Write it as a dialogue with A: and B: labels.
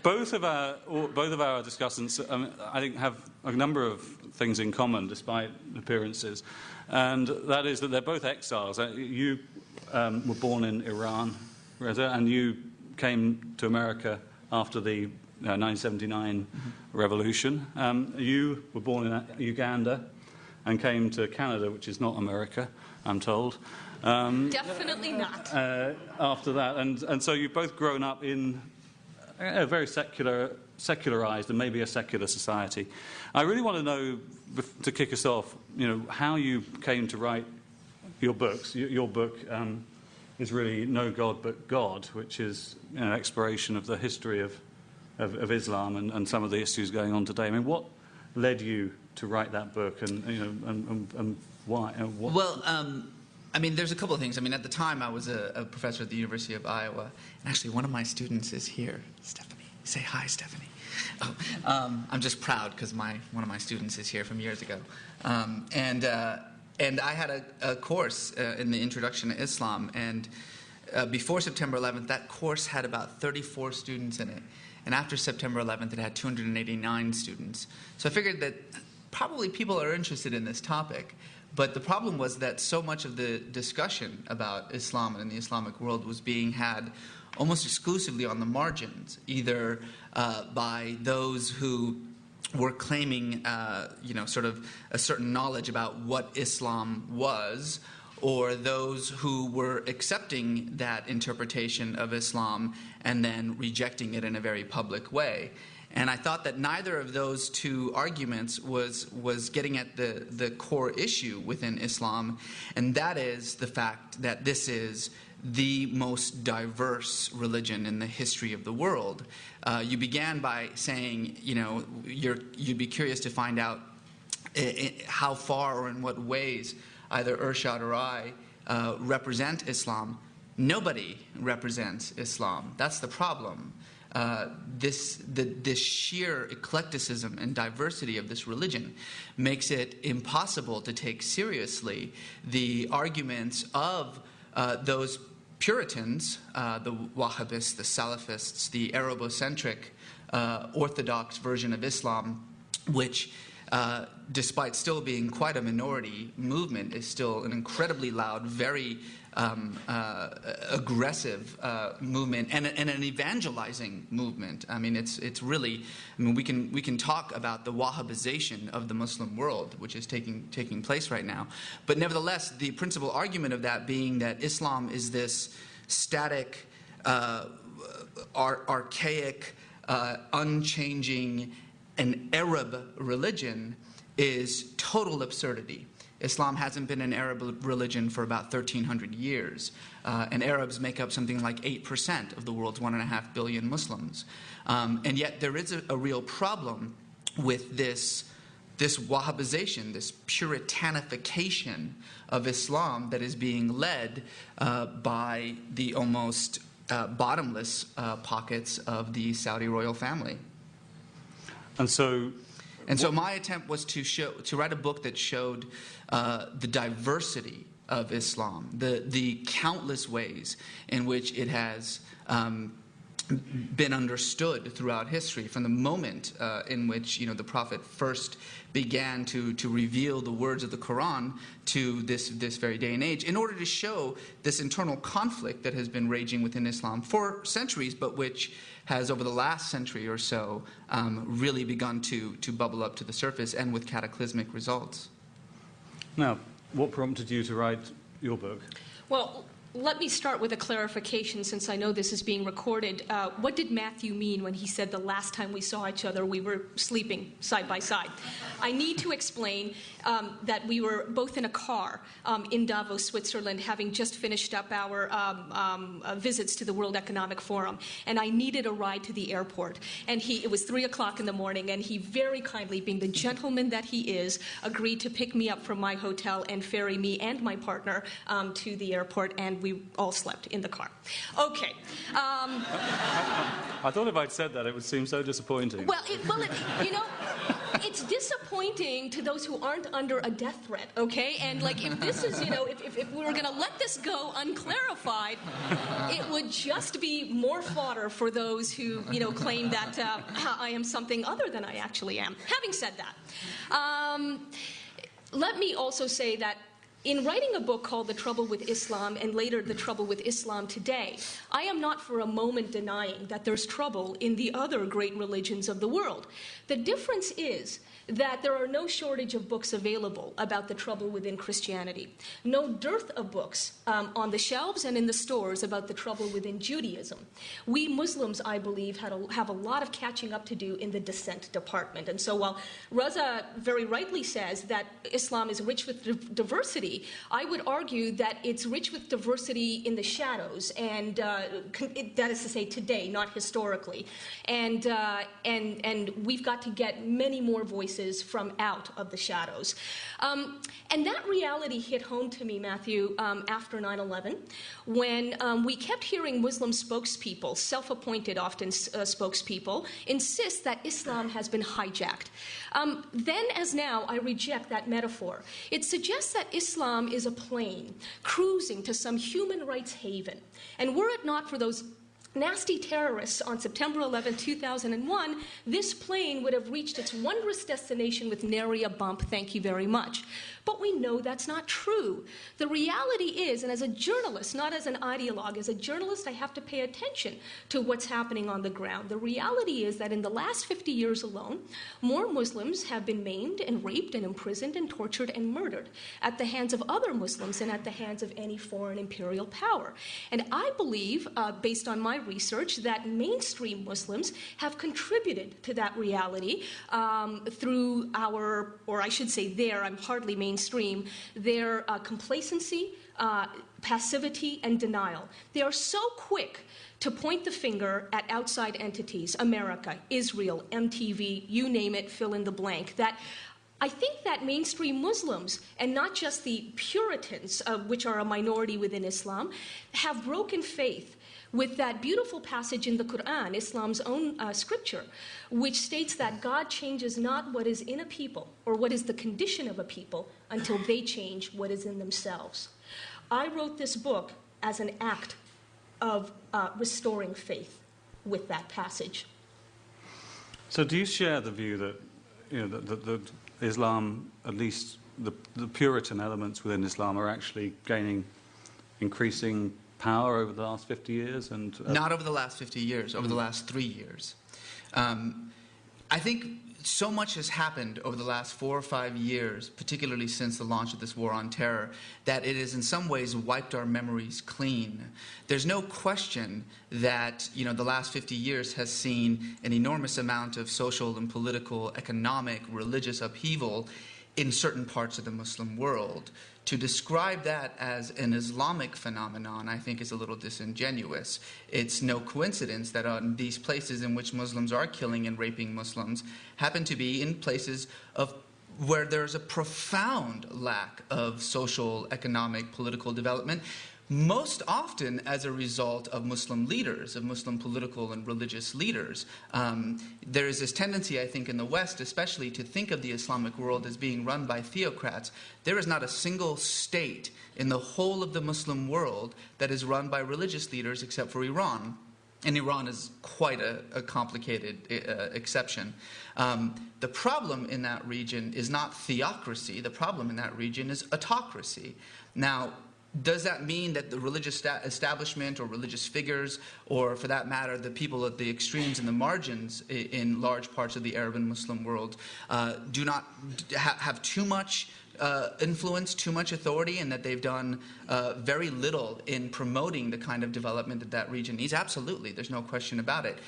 A: both of our discussants, I think, have a number of things in common, despite appearances, and that is that they're both exiles. You were born in Iran, Reza, and you came to America after the 1979 revolution. You were born in Uganda and came to Canada, which is not America, I'm told.
B: Definitely not.
A: After that, and so you've both grown up in a very secularized and maybe a secular society. I really want to know, to kick us off, how you came to write your books. Your book is really No God But God, which is an exploration of the history of Islam and some of the issues going on today. I mean, what led you to write that book, and why?
C: Well, I mean, there's a couple of things. I mean, at the time, I was a professor at the University of Iowa, and actually, one of my students is here, Stephanie. Say hi, Stephanie. Oh, I'm just proud because one of my students is here from years ago, and I had a course in the Introduction to Islam, and before September 11th, that course had about 34 students in it, and after September 11th, it had 289 students. So I figured that probably people are interested in this topic. But the problem was that so much of the discussion about Islam and the Islamic world was being had almost exclusively on the margins, either by those who were claiming, sort of a certain knowledge about what Islam was, or those who were accepting that interpretation of Islam and then rejecting it in a very public way. And I thought that neither of those two arguments was getting at the core issue within Islam, and that is the fact that this is the most diverse religion in the history of the world. You began by saying, you'd be curious to find out how far or in what ways either Irshad or I represent Islam. Nobody represents Islam. That's the problem. This sheer eclecticism and diversity of this religion makes it impossible to take seriously the arguments of those Puritans, the Wahhabists, the Salafists, the Arabocentric Orthodox version of Islam, which, despite still being quite a minority movement, is still an incredibly loud, very aggressive movement and an evangelizing movement. I mean, it's really. I mean, we can talk about the Wahhabization of the Muslim world, which is taking place right now. But nevertheless, the principal argument of that being that Islam is this static, archaic, unchanging, and Arab religion is total absurdity. Islam hasn't been an Arab religion for about 1,300 years, and Arabs make up something like 8% of the world's 1.5 billion Muslims. And yet there is a real problem with this Wahhabization, this puritanification of Islam that is being led by the almost bottomless pockets of the Saudi royal family.
A: And so
C: my attempt was to write a book that showed the diversity of Islam, the countless ways in which it has been understood throughout history, from the moment in which the Prophet first began to reveal the words of the Quran to this very day and age, in order to show this internal conflict that has been raging within Islam for centuries, but which has over the last century or so really begun to bubble up to the surface, and with cataclysmic results.
A: Now, what prompted you to write your book?
B: Well, let me start with a clarification, since I know this is being recorded. What did Matthew mean when he said the last time we saw each other we were sleeping side by side? I need to explain that we were both in a car in Davos, Switzerland, having just finished up our visits to the World Economic Forum, and I needed a ride to the airport. And it was 3 o'clock in the morning, and he very kindly, being the gentleman that he is, agreed to pick me up from my hotel and ferry me and my partner to the airport, and we all slept in the car. Okay.
A: I thought if I'd said that, it would seem so disappointing.
B: Well, it's disappointing to those who aren't under a death threat, okay? And like, if this is, if we were going to let this go unclarified, it would just be more fodder for those who, claim that I am something other than I actually am. Having said that, let me also say that in writing a book called The Trouble with Islam and later The Trouble with Islam Today, I am not for a moment denying that there's trouble in the other great religions of the world. The difference is that there are no shortage of books available about the trouble within Christianity. No dearth of books on the shelves and in the stores about the trouble within Judaism. We Muslims, I believe, have a lot of catching up to do in the dissent department. And so while Reza very rightly says that Islam is rich with diversity, I would argue that it's rich with diversity in the shadows, and that is to say today, not historically. And we've got to get many more voices from out of the shadows. And that reality hit home to me, Matthew, after 9/11, when we kept hearing Muslim spokespeople, self-appointed often spokespeople, insist that Islam has been hijacked. Then as now, I reject that metaphor. It suggests that Islam is a plane cruising to some human rights haven. And were it not for those nasty terrorists on September 11, 2001, this plane would have reached its wondrous destination with nary a bump, thank you very much. But we know that's not true. The reality is, and as a journalist, not as an ideologue, as a journalist, I have to pay attention to what's happening on the ground. The reality is that in the last 50 years alone, more Muslims have been maimed and raped and imprisoned and tortured and murdered at the hands of other Muslims and at the hands of any foreign imperial power. And I believe, based on my research, that mainstream Muslims have contributed to that reality through our, or I should say their, I'm hardly mainstream, their complacency, passivity, and denial. They are so quick to point the finger at outside entities, America, Israel, MTV, you name it, fill in the blank, that I think that mainstream Muslims, and not just the Puritans, which are a minority within Islam, have broken faith with that beautiful passage in the Quran, Islam's own scripture, which states that God changes not what is in a people or what is the condition of a people until they change what is in themselves. I wrote this book as an act of restoring faith with that passage.
A: So do you share the view that, that Islam, at least the Puritan elements within Islam, are actually gaining increasing power over the last 50 years? And
C: not over the last 50 years, over the last 3 years. I think so much has happened over the last 4 or 5 years, particularly since the launch of this war on terror, that it has in some ways wiped our memories clean. There's no question that the last 50 years has seen an enormous amount of social and political, economic, religious upheaval in certain parts of the Muslim world. To describe that as an Islamic phenomenon, I think, is a little disingenuous. It's no coincidence that these places in which Muslims are killing and raping Muslims happen to be in places where there's a profound lack of social, economic, political development, most often as a result of Muslim leaders, of Muslim political and religious leaders. There is this tendency, I think, in the West especially, to think of the Islamic world as being run by theocrats. There is not a single state in the whole of the Muslim world that is run by religious leaders except for Iran. And Iran is quite a complicated exception. The problem in that region is not theocracy. The problem in that region is autocracy. Now, does that mean that the religious establishment or religious figures, or for that matter, the people at the extremes and the margins in large parts of the Arab and Muslim world do not have too much influence, too much authority, and that they've done very little in promoting the kind of development that that region needs? Absolutely, there's no question about it.